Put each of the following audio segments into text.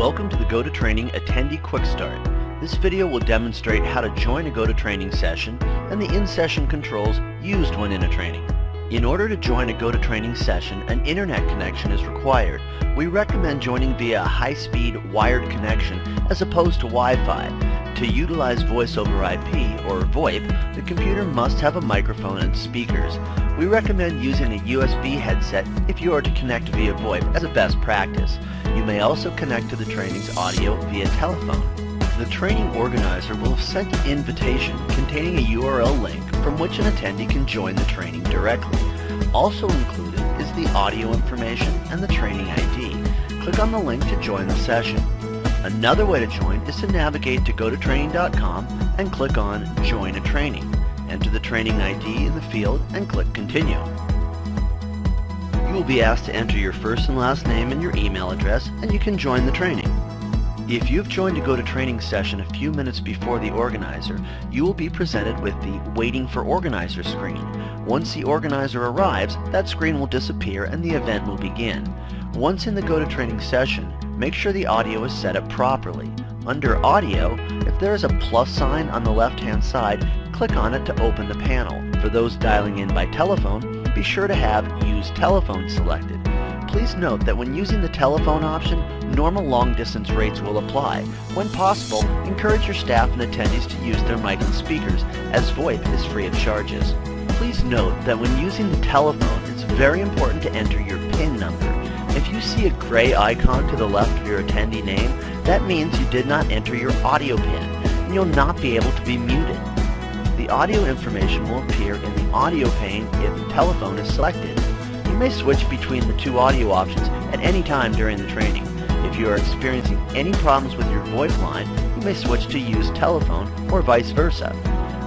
Welcome to the GoToTraining Attendee Quick Start. This video will demonstrate how to join a GoToTraining session and the in-session controls used when in a training. In order to join a GoToTraining session, an internet connection is required. We recommend joining via a high-speed wired connection as opposed to Wi-Fi. To utilize Voice over IP, or VoIP, the computer must have a microphone and speakers. We recommend using a USB headset if you are to connect via VoIP as a best practice. You may also connect to the training's audio via telephone. The training organizer will have sent an invitation containing a URL link from which an attendee can join the training directly. Also included is the audio information and the training ID. Click on the link to join the session. Another way to join is to navigate to GoToTraining.com and click on Join a Training. Enter the training ID in the field and click Continue. You will be asked to enter your first and last name and your email address, and you can join the training. If you've joined a GoToTraining session a few minutes before the organizer, you will be presented with the Waiting for Organizer screen. Once the organizer arrives, that screen will disappear and the event will begin. Once in the GoToTraining session, make sure the audio is set up properly. Under Audio, if there is a plus sign on the left-hand side, click on it to open the panel. For those dialing in by telephone, be sure to have Use Telephone selected. Please note that when using the telephone option, normal long-distance rates will apply. When possible, encourage your staff and attendees to use their mic and speakers, as VoIP is free of charges. Please note that when using the telephone, it's very important to enter your PIN number. If you see a gray icon to the left of your attendee name, that means you did not enter your audio PIN, and you'll not be able to be muted. The audio information will appear in the audio pane if the telephone is selected. You may switch between the two audio options at any time during the training. If you are experiencing any problems with your VoIP line, you may switch to Use Telephone or vice versa.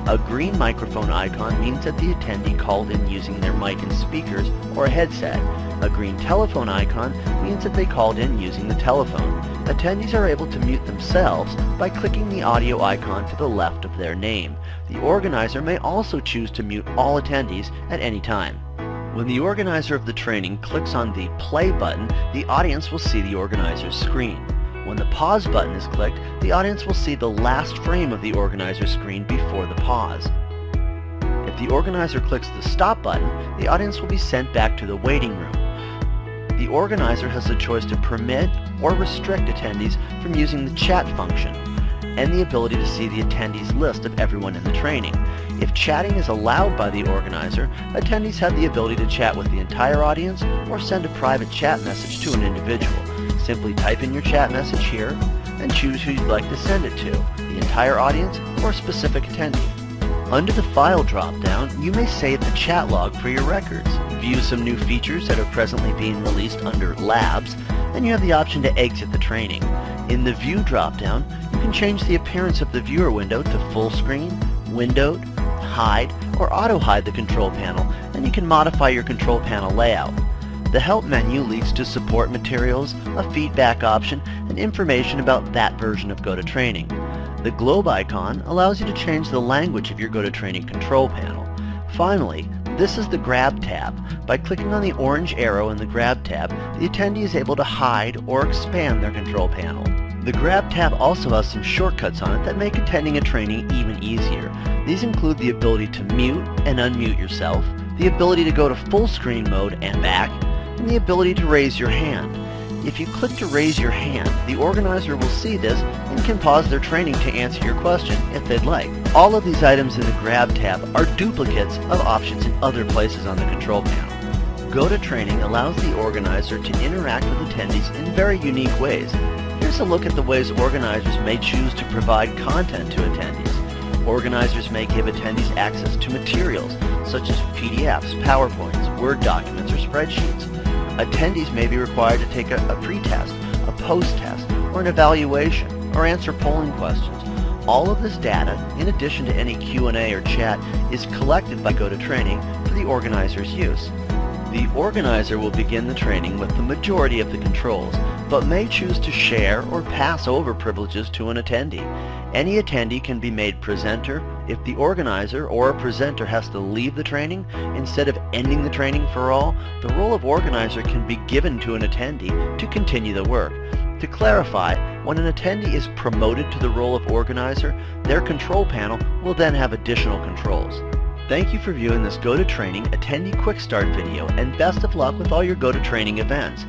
A green microphone icon means that the attendee called in using their mic and speakers or a headset. A green telephone icon means that they called in using the telephone. Attendees are able to mute themselves by clicking the audio icon to the left of their name. The organizer may also choose to mute all attendees at any time. When the organizer of the training clicks on the play button, the audience will see the organizer's screen. When the pause button is clicked, the audience will see the last frame of the organizer's screen before the pause. If the organizer clicks the stop button, the audience will be sent back to the waiting room. The organizer has the choice to permit or restrict attendees from using the chat function and the ability to see the attendees list of everyone in the training. If chatting is allowed by the organizer, attendees have the ability to chat with the entire audience or send a private chat message to an individual. Simply type in your chat message here and choose who you'd like to send it to, the entire audience or a specific attendee. Under the File drop-down, you may save the chat log for your records, view some new features that are presently being released under Labs, and you have the option to exit the training. In the View drop-down, you can change the appearance of the viewer window to full screen, windowed, hide, or auto-hide the control panel, and you can modify your control panel layout. The Help menu leads to support materials, a feedback option, and information about that version of GoToTraining. The globe icon allows you to change the language of your GoToTraining control panel. Finally, this is the Grab tab. By clicking on the orange arrow in the Grab tab, the attendee is able to hide or expand their control panel. The Grab tab also has some shortcuts on it that make attending a training even easier. These include the ability to mute and unmute yourself, the ability to go to full screen mode and back, and the ability to raise your hand. If you click to raise your hand, the organizer will see this and can pause their training to answer your question if they'd like. All of these items in the Grab tab are duplicates of options in other places on the control panel. GoToTraining allows the organizer to interact with attendees in very unique ways. Here's a look at the ways organizers may choose to provide content to attendees. Organizers may give attendees access to materials such as PDFs, PowerPoints, Word documents, or spreadsheets. Attendees may be required to take a pre-test, a post-test, or an evaluation, or answer polling questions. All of this data, in addition to any Q&A or chat, is collected by GoToTraining for the organizer's use. The organizer will begin the training with the majority of the controls, but may choose to share or pass over privileges to an attendee. Any attendee can be made presenter if the organizer or a presenter has to leave the training. Instead of ending the training for all, the role of organizer can be given to an attendee to continue the work. To clarify, when an attendee is promoted to the role of organizer, their control panel will then have additional controls. Thank you for viewing this GoToTraining Attendee Quick Start video, and best of luck with all your GoToTraining events.